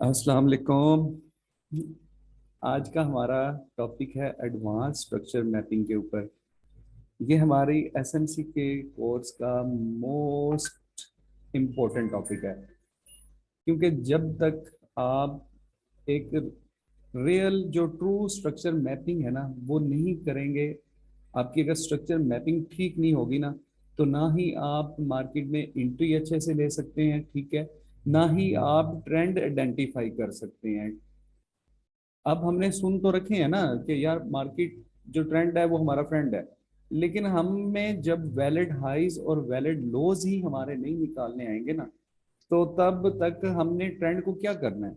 अस्सलाम वालेकुम। आज का हमारा टॉपिक है एडवांस स्ट्रक्चर मैपिंग के ऊपर। ये हमारी एसएमसी के कोर्स का मोस्ट इम्पोर्टेंट टॉपिक है, क्योंकि जब तक आप एक रियल जो ट्रू स्ट्रक्चर मैपिंग है ना वो नहीं करेंगे, आपकी अगर स्ट्रक्चर मैपिंग ठीक नहीं होगी ना, तो ना ही आप मार्केट में एंट्री अच्छे से ले सकते हैं, ठीक है, ना ही आप ट्रेंड आइडेंटिफाई कर सकते हैं। अब हमने सुन तो रखे हैं ना कि यार मार्केट जो ट्रेंड है वो हमारा फ्रेंड है, लेकिन हमें जब वैलिड हाइज और वैलिड लोज ही हमारे नहीं निकालने आएंगे ना, तो तब तक हमने ट्रेंड को क्या करना है।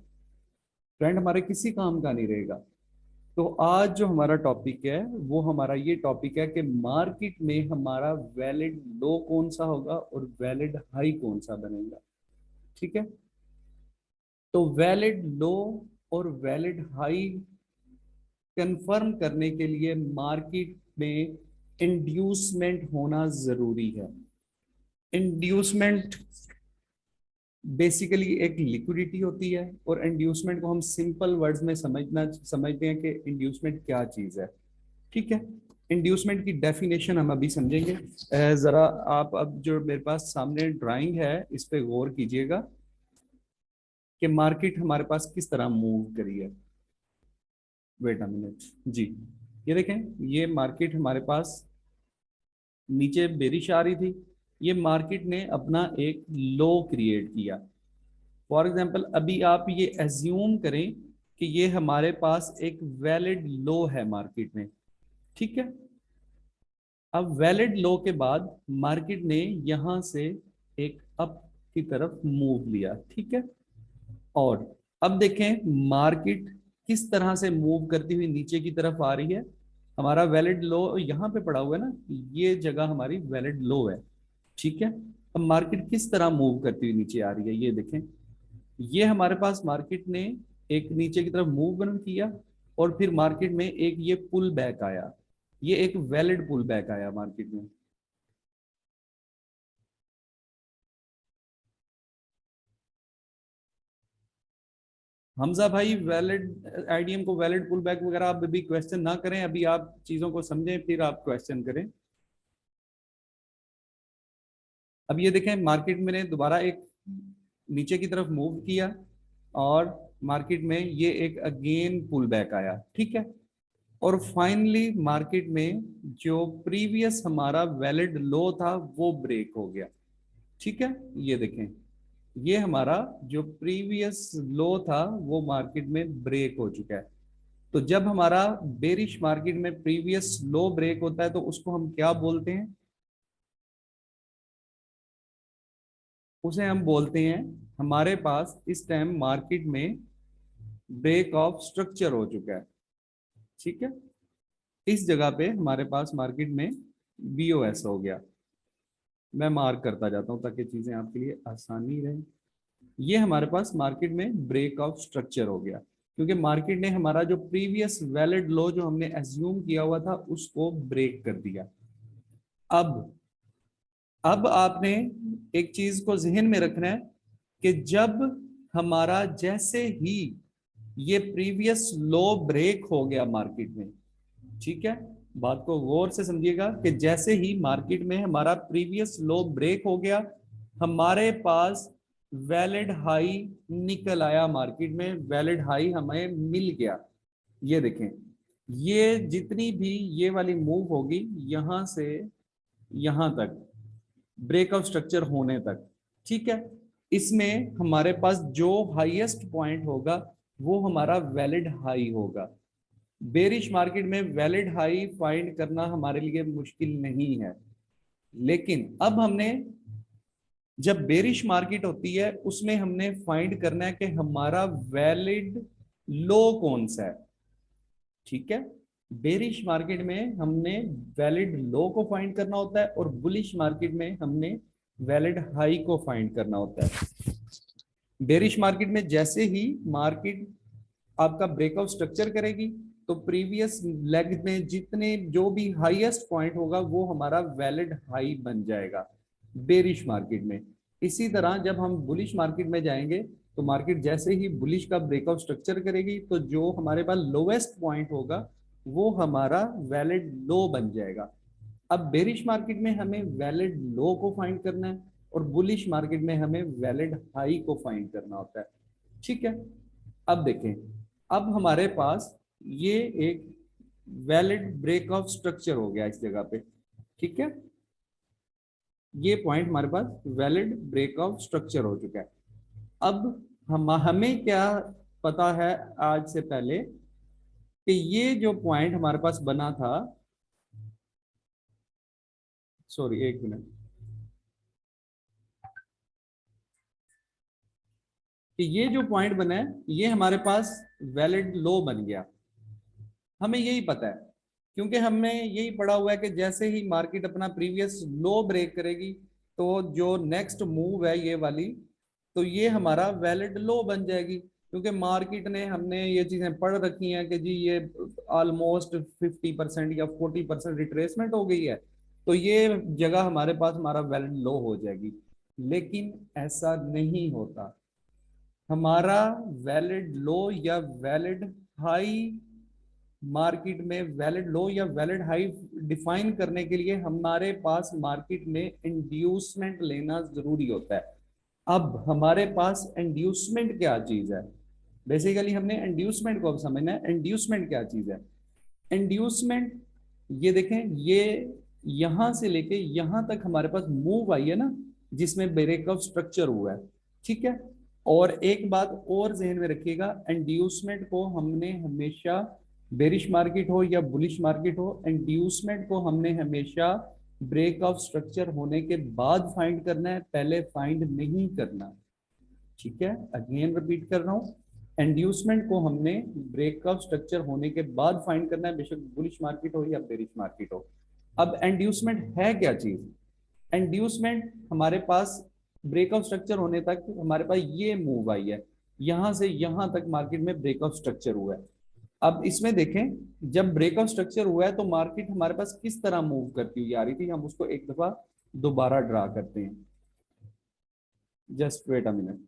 ट्रेंड हमारे किसी काम का नहीं रहेगा। तो आज जो हमारा टॉपिक है वो हमारा ये टॉपिक है कि मार्केट में हमारा वैलिड लो कौन सा होगा और वैलिड हाई कौन सा बनेगा। ठीक है, तो वैलिड लो और वैलिड हाई कंफर्म करने के लिए मार्केट में इंड्यूसमेंट होना जरूरी है। इंड्यूसमेंट बेसिकली एक लिक्विडिटी होती है, और इंड्यूसमेंट को हम सिंपल वर्ड्स में समझते हैं कि इंड्यूसमेंट क्या चीज है। ठीक है, इंड्यूसमेंट की डेफिनेशन हम अभी समझेंगे। जरा आप अब जो मेरे पास सामने ड्राइंग है इस पे गौर कीजिएगा कि मार्केट हमारे पास किस तरह मूव करी है। वेट अ मिनट जी, ये देखें, ये मार्केट हमारे पास नीचे बेरिश आ रही थी। ये मार्केट ने अपना एक लो क्रिएट किया। फॉर एग्जांपल अभी आप ये एज्यूम करें कि ये हमारे पास एक वैलिड लो है मार्केट में। ठीक है, अब वैलिड लो के बाद मार्केट ने यहां से एक अप की तरफ मूव लिया। ठीक है, और अब देखें मार्केट किस तरह से मूव करती हुई नीचे की तरफ आ रही है। हमारा वैलिड लो यहां पे पड़ा हुआ है ना, ये जगह हमारी वैलिड लो है। ठीक है, अब मार्केट किस तरह मूव करती हुई नीचे आ रही है ये देखें। ये हमारे पास मार्केट ने एक नीचे की तरफ मूव बन किया, और फिर मार्केट में एक ये पुल बैक आया। ये एक वैलिड पुल बैक आया मार्केट में। हमजा भाई, वैलिड आईडीएम को वैलिड पुल बैक वगैरह आप अभी क्वेश्चन ना करें, अभी आप चीजों को समझें फिर आप क्वेश्चन करें। अब ये देखें मार्केट में ने दोबारा एक नीचे की तरफ मूव किया, और मार्केट में ये एक अगेन पुल बैक आया। ठीक है, और फाइनली मार्केट में जो प्रीवियस हमारा वैलिड लो था वो ब्रेक हो गया। ठीक है, ये देखें, ये हमारा जो प्रीवियस लो था वो मार्केट में ब्रेक हो चुका है। तो जब हमारा बेरिश मार्केट में प्रीवियस लो ब्रेक होता है तो उसको हम क्या बोलते हैं? उसे हम बोलते हैं, हमारे पास इस टाइम मार्केट में ब्रेक ऑफ स्ट्रक्चर हो चुका है। ठीक है, इस जगह पे हमारे पास मार्केट में बीओएस हो गया। मैं मार्क करता जाता हूं ताकि चीजें आपके लिए आसानी रहे। ये हमारे पास मार्केट में ब्रेक ऑफ स्ट्रक्चर हो गया, क्योंकि मार्केट ने हमारा जो प्रीवियस वैलिड लो जो हमने एज्यूम किया हुआ था उसको ब्रेक कर दिया। अब अब आपने एक चीज को जहन में रखना है कि जब हमारा जैसे ही ये प्रीवियस लो ब्रेक हो गया मार्केट में, ठीक है, बात को गौर से समझिएगा कि जैसे ही मार्केट में हमारा प्रीवियस लो ब्रेक हो गया, हमारे पास वैलिड हाई निकल आया। मार्केट में वैलिड हाई हमें मिल गया। ये देखें, ये जितनी भी ये वाली मूव होगी यहां से यहां तक, ब्रेकआउट स्ट्रक्चर होने तक, ठीक है, इसमें हमारे पास जो हाईएस्ट पॉइंट होगा वो हमारा वैलिड हाई होगा। बेरिश मार्केट में वैलिड हाई फाइंड करना हमारे लिए मुश्किल नहीं है, लेकिन अब हमने जब बेरिश मार्केट होती है उसमें हमने फाइंड करना है कि हमारा वैलिड लो कौन सा है। ठीक है, बेरिश मार्केट में हमने वैलिड लो को फाइंड करना होता है, और बुलिश मार्केट में हमने वैलिड हाई को फाइंड करना होता है। बेरिश मार्केट में जैसे ही मार्केट आपका ब्रेकआउट स्ट्रक्चर करेगी तो प्रीवियस लेग में जितने जो भी हाईएस्ट पॉइंट होगा वो हमारा वैलिड हाई बन जाएगा बेरिश मार्केट में। इसी तरह जब हम बुलिश मार्केट में जाएंगे तो मार्केट जैसे ही बुलिश का ब्रेकआउट स्ट्रक्चर करेगी तो जो हमारे पास लोवेस्ट पॉइंट होगा वो हमारा वैलिड लो बन जाएगा। अब बेरिश मार्केट में हमें वैलिड लो को फाइंड करना है और बुलिश मार्केट में हमें वैलिड हाई को फाइंड करना होता है। ठीक है, अब देखें, अब हमारे पास ये एक वैलिड ब्रेक ऑफ स्ट्रक्चर हो गया इस जगह पे। ठीक है, ये पॉइंट हमारे पास वैलिड ब्रेक ऑफ स्ट्रक्चर हो चुका है। अब हमें क्या पता है आज से पहले कि ये जो पॉइंट हमारे पास बना था, सॉरी एक मिनट, कि ये जो पॉइंट बना है ये हमारे पास वैलिड लो बन गया। हमें यही पता है क्योंकि हमने यही पढ़ा हुआ है कि जैसे ही मार्केट अपना प्रीवियस लो ब्रेक करेगी तो जो नेक्स्ट मूव है ये वाली, तो ये हमारा वैलिड लो बन जाएगी। क्योंकि मार्केट ने, हमने ये चीजें पढ़ रखी हैं कि जी ये ऑलमोस्ट 50% या 40% रिट्रेसमेंट हो गई है, तो ये जगह हमारे पास हमारा वैलिड लो हो जाएगी। लेकिन ऐसा नहीं होता। हमारा वैलिड लो या वैलिड हाई, मार्केट में वैलिड लो या वैलिड हाई डिफाइन करने के लिए हमारे पास मार्केट में इंड्यूसमेंट लेना जरूरी होता है। अब हमारे पास इंड्यूसमेंट क्या चीज है, बेसिकली हमने इंड्यूसमेंट को अब समझना है। इंड्यूसमेंट क्या चीज है? इंड्यूसमेंट, ये देखें, ये यहां से लेके यहां तक हमारे पास मूव आई है ना, जिसमें ब्रेकआउट स्ट्रक्चर हुआ है। ठीक है, और एक बात और जहन में रखिएगा, इंड्यूसमेंट को हमने हमेशा, बेरिश मार्केट हो या बुलिश मार्केट हो, इंड्यूसमेंट को हमने हमेशा ब्रेकआउट स्ट्रक्चर होने के बाद फाइंड करना है, पहले फाइंड नहीं करना। ठीक है, अगेन रिपीट कर रहा हूं, इंड्यूसमेंट को हमने ब्रेकआउट स्ट्रक्चर होने के बाद फाइंड करना है, बेशक बुलिश मार्केट हो या बेरिश मार्केट हो। अब इंड्यूसमेंट है क्या चीज? इंड्यूसमेंट हमारे पास ब्रेकआउट स्ट्रक्चर होने तक हमारे पास ये मूव आई है, यहां से यहां तक मार्केट में ब्रेकआउट स्ट्रक्चर हुआ है। अब इसमें देखें, जब ब्रेकआउट स्ट्रक्चर हुआ है तो मार्केट हमारे पास किस तरह मूव करती हुई आ रही थी, हम उसको एक दफा दोबारा ड्रा करते हैं। जस्ट वेट अ मिनट,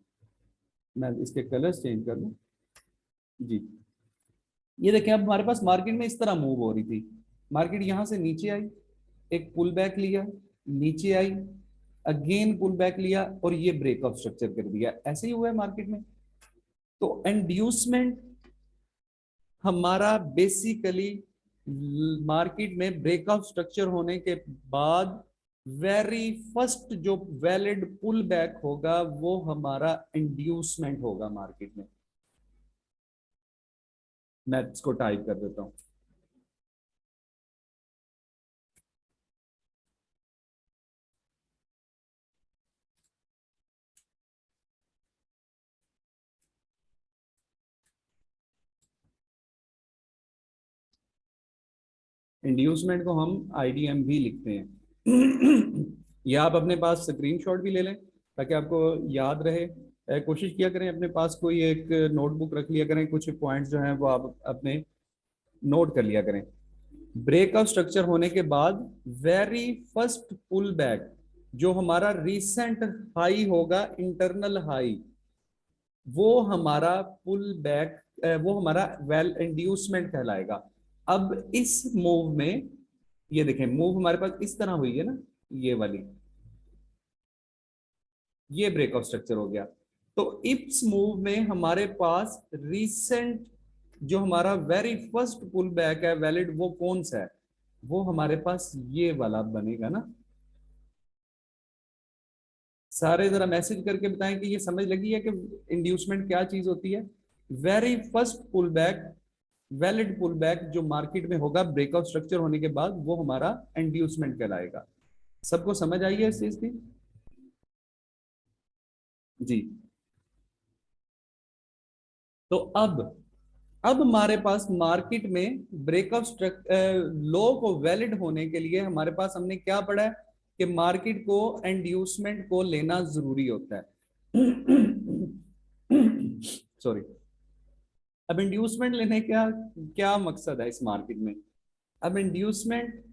मैं इसके कलर्स चेंज कर दूं। जी, ये देखें, अब हमारे पास मार्केट में इस तरह मूव हो रही थी। मार्केट यहां से नीचे आई, एक पुल बैक लिया, नीचे आई, अगेन पुल बैक लिया और ये ब्रेकआउट स्ट्रक्चर कर दिया। ऐसे ही हुआ है मार्केट में। तो इंड्यूसमेंट हमारा बेसिकली मार्केट में ब्रेकआउट स्ट्रक्चर होने के बाद वेरी फर्स्ट जो वैलिड पुल बैक होगा वो हमारा इंड्यूसमेंट होगा मार्केट में। मैं इसको टाइप कर देता हूं। इंड्यूसमेंट को हम आईडीएम भी लिखते हैं। या आप अपने पास स्क्रीनशॉट भी ले लें ताकि आपको याद रहे। कोशिश किया करें अपने पास कोई एक नोटबुक रख लिया करें, कुछ पॉइंट्स जो हैं वो आप अपने नोट कर लिया करें। ब्रेकआउट स्ट्रक्चर होने के बाद वेरी फर्स्ट पुल बैक जो हमारा रीसेंट हाई होगा, इंटरनल हाई, वो हमारा पुल बैक, वो हमारा वेल इंड्यूसमेंट कहलाएगा। अब इस मूव में ये देखें, मूव हमारे पास इस तरह हुई है ना, ये वाली, ये ब्रेकआउट स्ट्रक्चर हो गया। तो इस मूव में हमारे पास रीसेंट जो हमारा वेरी फर्स्ट पुल बैक है वैलिड, वो कौन सा है? वो हमारे पास ये वाला बनेगा ना। सारे जरा मैसेज करके बताएं कि ये समझ लगी है कि इंड्यूसमेंट क्या चीज होती है। Very first pull back, valid pull back जो मार्केट में होगा ब्रेकआउट स्ट्रक्चर होने के बाद, वो हमारा इंड्यूसमेंट कहलाएगा। सबको समझ आई है इस चीज की? जी। तो अब हमारे पास मार्केट में ब्रेकआउट लो को वैलिड होने के लिए हमारे पास हमने क्या पढ़ा है कि मार्केट को इंड्यूसमेंट को लेना जरूरी होता है। सॉरी। अब इंड्यूसमेंट लेने का क्या मकसद है इस मार्केट में? अब इंड्यूसमेंट,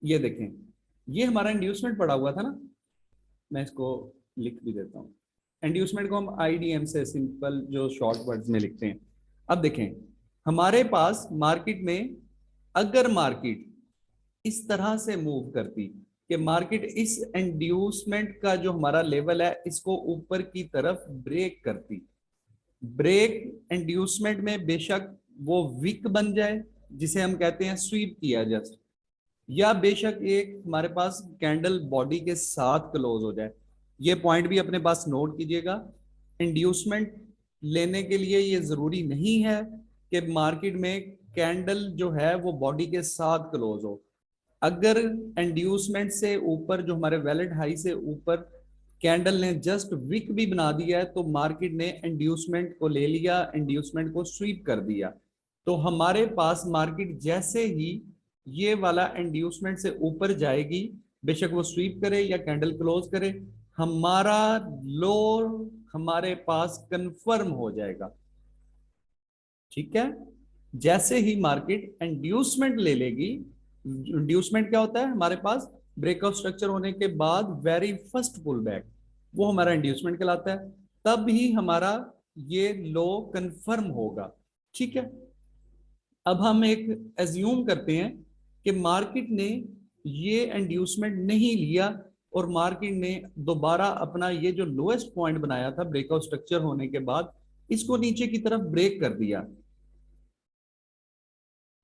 ये देखें, ये हमारा इंड्यूसमेंट पड़ा हुआ था ना, मैं इसको लिख भी देता हूं। इंड्यूसमेंट को हम आईडीएम से सिंपल जो शॉर्ट वर्ड्स में लिखते हैं। अब देखें, हमारे पास मार्केट में अगर मार्केट इस तरह से मूव करती कि मार्केट इस इंड्यूसमेंट का जो हमारा लेवल है इसको ऊपर की तरफ ब्रेक करती, ब्रेक इंड्यूसमेंट में बेशक वो विक बन जाए जिसे हम कहते हैं स्वीप किया जस्ट, या बेशक एक हमारे पास कैंडल बॉडी के साथ क्लोज हो जाए। ये पॉइंट भी अपने पास नोट कीजिएगा। इंड्यूसमेंट लेने के लिए ये जरूरी नहीं है कि मार्केट में कैंडल जो है वो बॉडी के साथ क्लोज हो। अगर इंड्यूसमेंट से ऊपर जो हमारे वैलिड हाई से ऊपर कैंडल ने जस्ट विक भी बना दिया है तो मार्केट ने इंड्यूसमेंट को ले लिया, इंड्यूसमेंट को स्वीप कर दिया। तो हमारे पास मार्केट जैसे ही ये वाला इंड्यूसमेंट से ऊपर जाएगी, बेशक वो स्वीप करे या कैंडल क्लोज करे, हमारा लो हमारे पास कंफर्म हो जाएगा। ठीक है, जैसे ही मार्केट इंड्यूसमेंट ले लेगी, इंड्यूसमेंट क्या होता है हमारे पास ब्रेकआउट स्ट्रक्चर होने के बाद वेरी फर्स्ट पुल बैक, वो हमारा इंड्यूसमेंट कहलाता है, तब ही हमारा ये लो कंफर्म होगा। ठीक है, अब हम एक एज्यूम करते हैं कि मार्केट ने ये इंड्यूसमेंट नहीं लिया और मार्केट ने दोबारा अपना ये जो लोएस्ट पॉइंट बनाया था ब्रेकआउट स्ट्रक्चर होने के बाद इसको नीचे की तरफ ब्रेक कर दिया।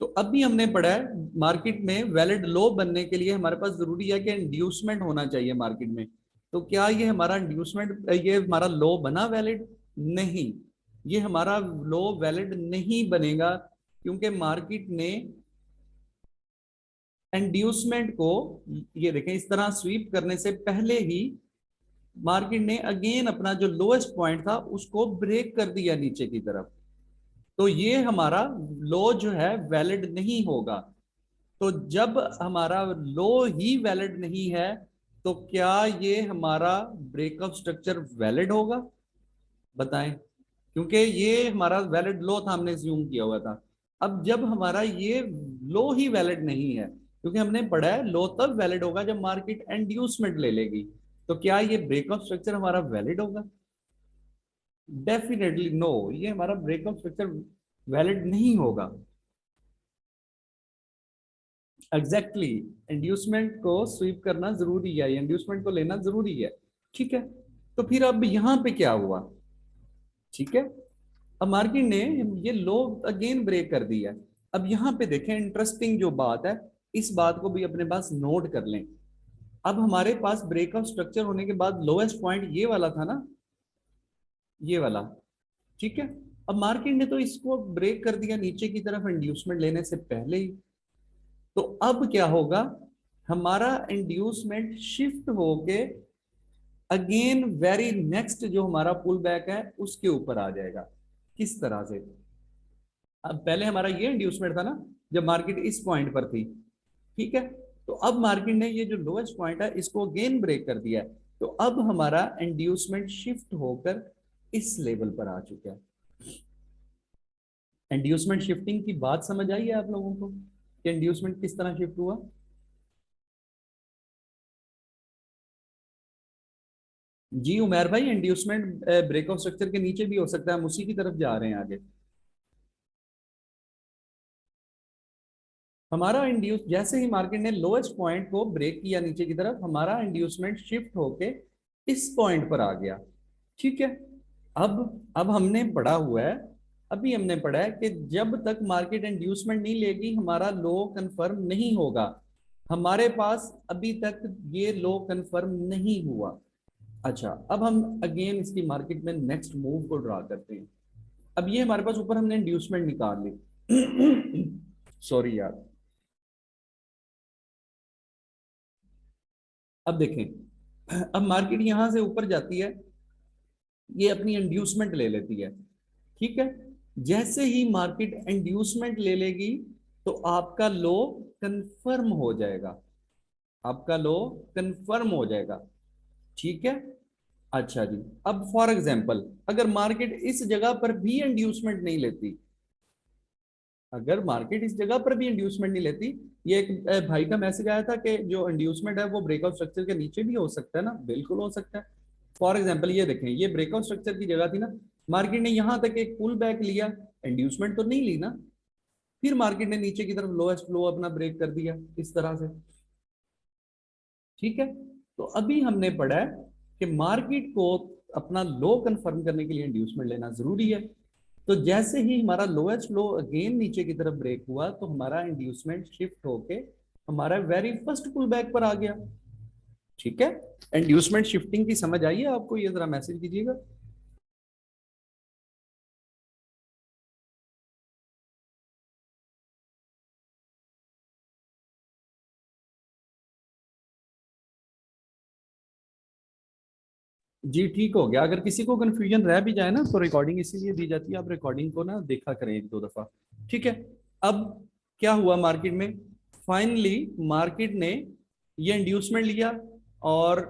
तो अभी हमने पढ़ा है मार्केट में वैलिड लो बनने के लिए हमारे पास जरूरी है कि इंड्यूसमेंट होना चाहिए मार्केट में। तो क्या ये हमारा इंड्यूसमेंट, ये हमारा लो बना वैलिड? नहीं, ये हमारा लो वैलिड नहीं बनेगा क्योंकि मार्केट ने इंड्यूसमेंट को, ये देखें, इस तरह स्वीप करने से पहले ही मार्केट ने अगेन अपना जो लोएस्ट पॉइंट था उसको ब्रेक कर दिया नीचे की तरफ। तो ये हमारा लो जो है वैलिड नहीं होगा। तो जब हमारा लो ही वैलिड नहीं है तो क्या ये हमारा ब्रेकअप स्ट्रक्चर वैलिड होगा? बताएं, क्योंकि ये हमारा वैलिड लो था, हमने ज्यूम किया हुआ था। अब जब हमारा ये लो ही वैलिड नहीं है, क्योंकि हमने पढ़ा है लो तब वैलिड होगा जब मार्केट इंड्यूसमेंट ले लेगी, तो क्या ये ब्रेकअप स्ट्रक्चर हमारा वैलिड होगा? डेफिनेटली नो, ये हमारा ब्रेकअप स्ट्रक्चर वैलिड नहीं होगा। एग्जैक्टली इंड्यूसमेंट को स्वीप करना जरूरी है, इंड्यूसमेंट को लेना जरूरी है। ठीक है, तो फिर अब यहां पे क्या हुआ? ठीक है, अब मार्केट ने ये लो अगेन ब्रेक कर दिया। अब यहाँ पे देखें, इंटरेस्टिंग जो बात है, इस बात को भी अपने पास नोट कर लें। अब हमारे पास ब्रेकआउट स्ट्रक्चर होने के बाद लोएस्ट पॉइंट ये वाला था ना, ये वाला। ठीक है, अब मार्केट ने तो इसको ब्रेक कर दिया नीचे की तरफ इंड्यूसमेंट लेने से पहले ही। तो अब क्या होगा, हमारा इंड्यूसमेंट शिफ्ट होके अगेन वेरी नेक्स्ट जो हमारा पुल बैक है उसके ऊपर आ जाएगा। किस तरह से? अब पहले हमारा ये इंड्यूसमेंट था ना जब मार्केट इस पॉइंट पर थी। ठीक है, तो अब मार्केट ने ये जो लोएस्ट पॉइंट है इसको अगेन ब्रेक कर दिया है, तो अब हमारा इंड्यूसमेंट शिफ्ट होकर इस लेवल पर आ चुका है। इंड्यूसमेंट शिफ्टिंग की बात समझ आई है आप लोगों को कि इंड्यूसमेंट किस तरह शिफ्ट हुआ? जी उमेर भाई, इंड्यूसमेंट ब्रेकआउट स्ट्रक्चर के नीचे भी हो सकता है, हम उसी की तरफ जा रहे हैं आगे। हमारा इंड्यूस, जैसे ही मार्केट ने लोएस्ट पॉइंट को ब्रेक किया नीचे की तरफ, हमारा इंड्यूसमेंट शिफ्ट होके इस पॉइंट पर आ गया। ठीक है, अब हमने पढ़ा हुआ है, अभी हमने पढ़ा है कि जब तक मार्केट इंड्यूसमेंट नहीं लेगी हमारा लो कंफर्म नहीं होगा। हमारे पास अभी तक ये लो कंफर्म नहीं हुआ। अच्छा, अब हम अगेन इसकी मार्केट में नेक्स्ट मूव को ड्रा करते हैं। अब ये हमारे पास ऊपर हमने इंड्यूसमेंट निकाल ली सॉरी यार। अब देखें, अब मार्केट यहां से ऊपर जाती है, ये अपनी इंड्यूसमेंट ले लेती है। ठीक है, जैसे ही मार्केट इंड्यूसमेंट ले लेगी तो आपका लो कंफर्म हो जाएगा, आपका लो कंफर्म हो जाएगा। ठीक है, अच्छा जी, अब फॉर एग्जांपल अगर मार्केट इस जगह पर भी इंड्यूसमेंट नहीं लेती, अगर मार्केट इस जगह पर भी इंड्यूसमेंट नहीं लेती, ये एक भाई का मैसेज आया था कि जो इंड्यूसमेंट है वो ब्रेकआउट स्ट्रक्चर के नीचे भी हो सकता है ना, बिल्कुल हो सकता है। फॉर एग्जाम्पल ये देखें, ये ब्रेकआउट स्ट्रक्चर की जगह थी ना, मार्केट ने यहां तक एक पुल बैक लिया, इंड्यूसमेंट तो नहीं ली ना, फिर मार्केट ने नीचे की तरफ लोएस्ट लो अपना ब्रेक कर दिया इस तरह से। ठीक है, तो अभी हमने पढ़ा है कि मार्केट को अपना लो कंफर्म करने के लिए इंड्यूसमेंट लेना जरूरी है। तो जैसे ही हमारा लोएस्ट लो अगेन नीचे की तरफ ब्रेक हुआ तो हमारा इंड्यूसमेंट शिफ्ट होके हमारा वेरी फर्स्ट पुल बैक पर आ गया। ठीक है, इंड्यूसमेंट शिफ्टिंग की समझ आई है आपको? ये जरा मैसेज कीजिएगा। जी ठीक हो गया। अगर किसी को कंफ्यूजन रह भी जाए ना तो रिकॉर्डिंग इसीलिए दी जाती है, आप रिकॉर्डिंग को ना देखा करें एक दो दफा। ठीक है, अब क्या हुआ मार्केट में, फाइनली मार्केट ने ये इंड्यूसमेंट लिया और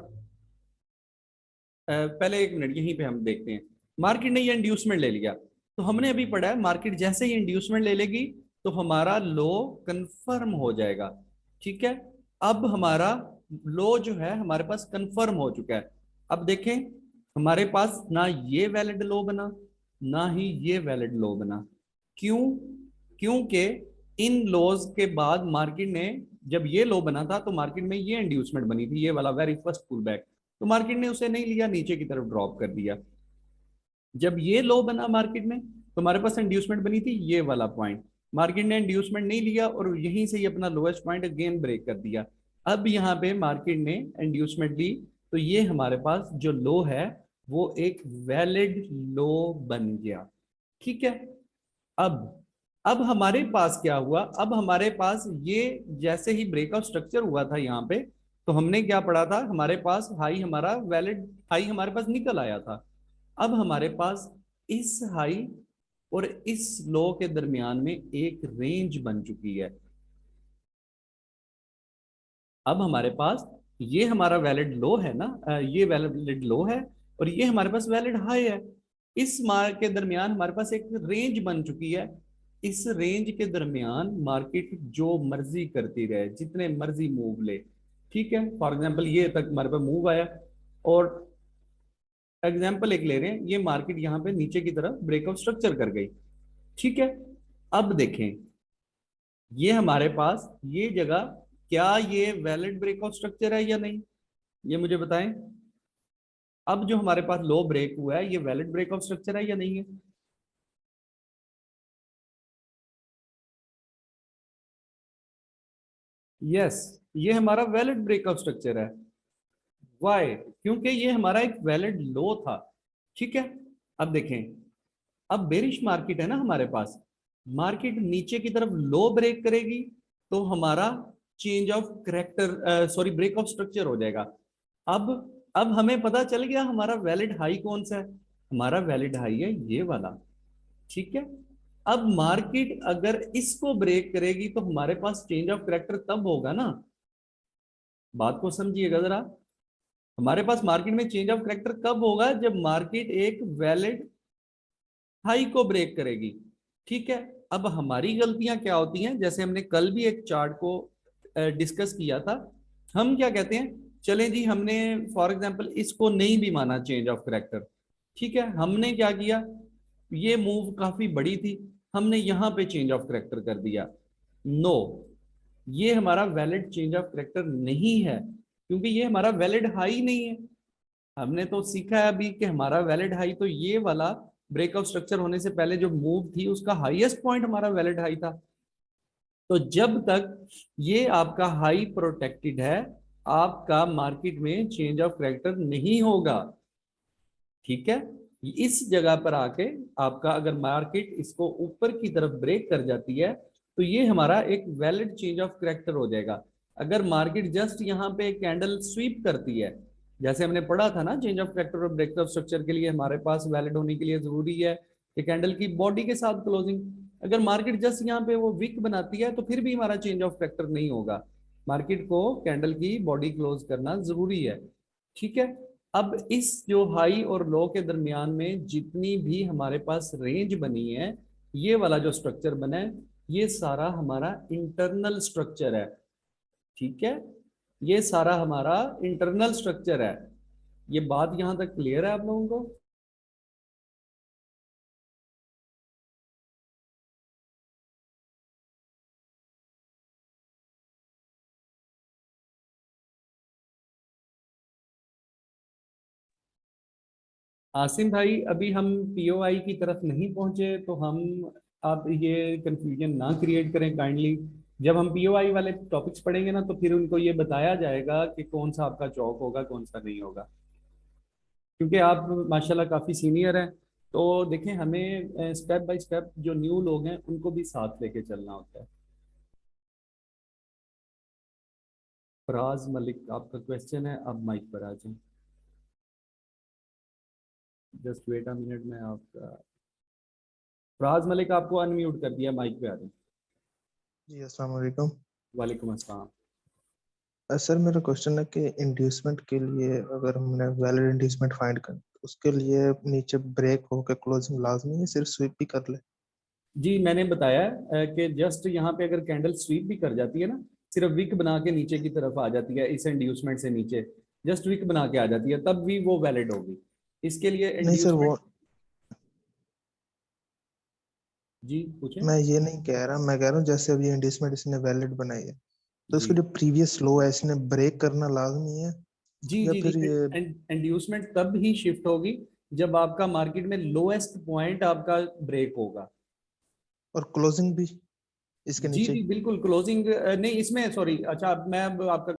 पहले एक मिनट यहीं पे हम देखते हैं। मार्केट ने ये इंड्यूसमेंट ले लिया, तो हमने अभी पढ़ा है मार्केट जैसे ही इंड्यूसमेंट ले लेगी तो हमारा लो कंफर्म हो जाएगा। ठीक है, अब हमारा लो जो है हमारे पास कंफर्म हो चुका है। अब देखें, हमारे पास ना ये वैलिड लो बना, ना ही ये वैलिड लो बना। क्यों? क्योंकि इन लॉज के बाद मार्केट ने, जब ये लो बना था तो मार्केट में ये इंड्यूसमेंट बनी थी, ये वाला वेरी फर्स्ट पुल बैक, तो मार्केट ने उसे नहीं लिया, नीचे की तरफ ड्रॉप कर दिया। जब ये लो बना मार्केट में तो हमारे पास इंड्यूसमेंट बनी थी ये वाला पॉइंट, मार्केट ने इंड्यूसमेंट नहीं लिया और यहीं से ही अपना लोएस्ट पॉइंट अगेन ब्रेक कर दिया। अब यहाँ पे मार्केट ने इंड्यूसमेंट ली तो ये हमारे पास जो लो है वो एक वैलिड लो बन गया। ठीक है, अब हमारे पास क्या हुआ, अब हमारे पास ये जैसे ही ब्रेकआउट स्ट्रक्चर हुआ था यहाँ पे, तो हमने क्या पढ़ा था, हमारे पास हाई, हमारा वैलिड हाई हमारे पास निकल आया था। अब हमारे पास इस हाई और इस लो के दरमियान में एक रेंज बन चुकी है। अब हमारे पास ये हमारा वैलिड लो है ना, ये वैलिड लो है और ये हमारे पास वैलिड हाई है। इस मार्क के दरमियान हमारे पास एक रेंज बन चुकी है। इस रेंज के दरमियान मार्केट जो मर्जी करती रहे, जितने मर्जी मूव ले। ठीक है, फॉर एग्जांपल ये तक हमारे पास मूव आया और एग्जांपल एक ले रहे हैं, ये मार्केट यहाँ पे नीचे की तरफ ब्रेकआउट स्ट्रक्चर कर गई। ठीक है, अब देखें ये हमारे पास ये जगह, क्या ये वैलिड ब्रेकआउट स्ट्रक्चर है या नहीं, ये मुझे बताएं। अब जो हमारे पास लो ब्रेक हुआ है ये वैलिड ब्रेकआउट स्ट्रक्चर है या नहीं है? यस, ये हमारा वैलिड ब्रेकआउट स्ट्रक्चर है। वाई? क्योंकि ये हमारा एक वैलिड लो था। ठीक है, अब देखें, अब बेरिश मार्केट है ना हमारे पास, मार्केट नीचे की तरफ लो ब्रेक करेगी तो हमारा change of character, sorry breakout structure हो जाएगा। अब अब हमें पता चल गया हमारा वैलिड हाई कौन सा है, हमारा वैलिड हाई है ये वाला। ठीक है, अब मार्केट अगर इसको ब्रेक करेगी तो हमारे पास चेंज ऑफ करेक्टर तब होगा ना, बात को समझिएगा जरा। हमारे पास मार्केट में चेंज ऑफ करेक्टर कब होगा, जब मार्केट एक वैलिड हाई को ब्रेक करेगी। ठीक है, अब हमारी गलतियां क्या होती हैं, जैसे हमने कल भी एक चार्ट को डिस्कस किया था। हम क्या कहते हैं, चलें जी हमने फॉर एग्जांपल इसको नहीं भी माना चेंज ऑफ करेक्टर। ठीक है, हमने क्या किया, ये मूव काफी बड़ी थी, हमने यहां पे चेंज ऑफ करेक्टर कर दिया। नो, ये हमारा वैलिड चेंज ऑफ करेक्टर नहीं है, क्योंकि ये हमारा वैलिड हाई नहीं है। हमने तो सीखा है अभी कि हमारा वैलिड हाई तो ये वाला ब्रेकआउट स्ट्रक्चर होने से पहले जो मूव थी उसका हाईएस्ट पॉइंट हमारा वैलिड हाई था। तो जब तक ये आपका हाई प्रोटेक्टेड है, आपका मार्केट में चेंज ऑफ करेक्टर नहीं होगा। ठीक है, इस जगह पर आके आपका अगर मार्केट इसको ऊपर की तरफ ब्रेक कर जाती है तो ये हमारा एक वैलिड चेंज ऑफ करेक्टर हो जाएगा। अगर मार्केट जस्ट यहाँ पे कैंडल स्वीप करती है, जैसे हमने पढ़ा था ना, चेंज ऑफ करेक्टर और ब्रेकआउट स्ट्रक्चर के लिए हमारे पास वैलिड होने के लिए जरूरी है कि कैंडल की बॉडी के साथ क्लोजिंग। अगर मार्केट जस्ट यहाँ पे वो विक बनाती है तो फिर भी हमारा चेंज ऑफ करेक्टर नहीं होगा, मार्केट को कैंडल की बॉडी क्लोज करना जरूरी है। ठीक है, अब इस जो हाई और लो के दरमियान में जितनी भी हमारे पास रेंज बनी है, ये वाला जो स्ट्रक्चर बना है ये सारा हमारा इंटरनल स्ट्रक्चर है। ठीक है, ये सारा हमारा इंटरनल स्ट्रक्चर है। ये बात यहाँ तक क्लियर है आप लोगों को? आसिम भाई, अभी हम पीओआई की तरफ नहीं पहुंचे तो हम, आप ये कंफ्यूजन ना क्रिएट करें काइंडली। जब हम पीओआई वाले टॉपिक्स पढ़ेंगे ना, तो फिर उनको ये बताया जाएगा कि कौन सा आपका चौक होगा, कौन सा नहीं होगा। क्योंकि आप माशाल्लाह काफ़ी सीनियर हैं, तो देखें, हमें स्टेप बाय स्टेप जो न्यू लोग हैं उनको भी साथ लेके चलना होता है। फराज मलिक, आपका क्वेश्चन है, अब माइक पर आ जाएं। जस्ट वेट अ मिनट में आपका, फराज मलिक आपको अनम्यूट कर दिया, माइक पे आ जाएं। जी अस्सलाम वालेकुम। वालेकुम अस्सलाम। सर मेरा क्वेश्चन है कि इंड्यूसमेंट के लिए अगर हमने वैलिड इंड्यूसमेंट फाइंड कर उसके लिए नीचे ब्रेक हो के क्लोजिंग लाजमी है, सिर्फ स्वीप भी कर ले? जी, मैंने बताया कि जस्ट यहाँ पे अगर कैंडल स्वीप भी कर जाती है ना, सिर्फ विक बना के नीचे की तरफ आ जाती है, इस इंड्यूसमेंट से नीचे जस्ट विक बना के आ जाती है, तब भी वो वैलिड होगी। इसके लिए नहीं सर, इंड्यूसमेंट। वो जी पूछें। मैं ये नहीं कह रहा, मैं कह रहा हूँ जैसे अभी इंड्यूसमेंट इसने वैलिड बनाई है तो जी उसके जो प्रीवियस लो है इसने ब्रेक करना लाजमी है जी या जी जी, फिर ये? इंड्यूसमेंट तब ही शिफ्ट होगी जब आपका मार्केट में लोएस्ट पॉइंट आपका ब्रेक होगा। और क्लोजिंग भी इसके जी नीचे? जी बिल्कुल, क्लोजिंग नहीं इसमें, सॉरी, अच्छा, अब मैं अब आपका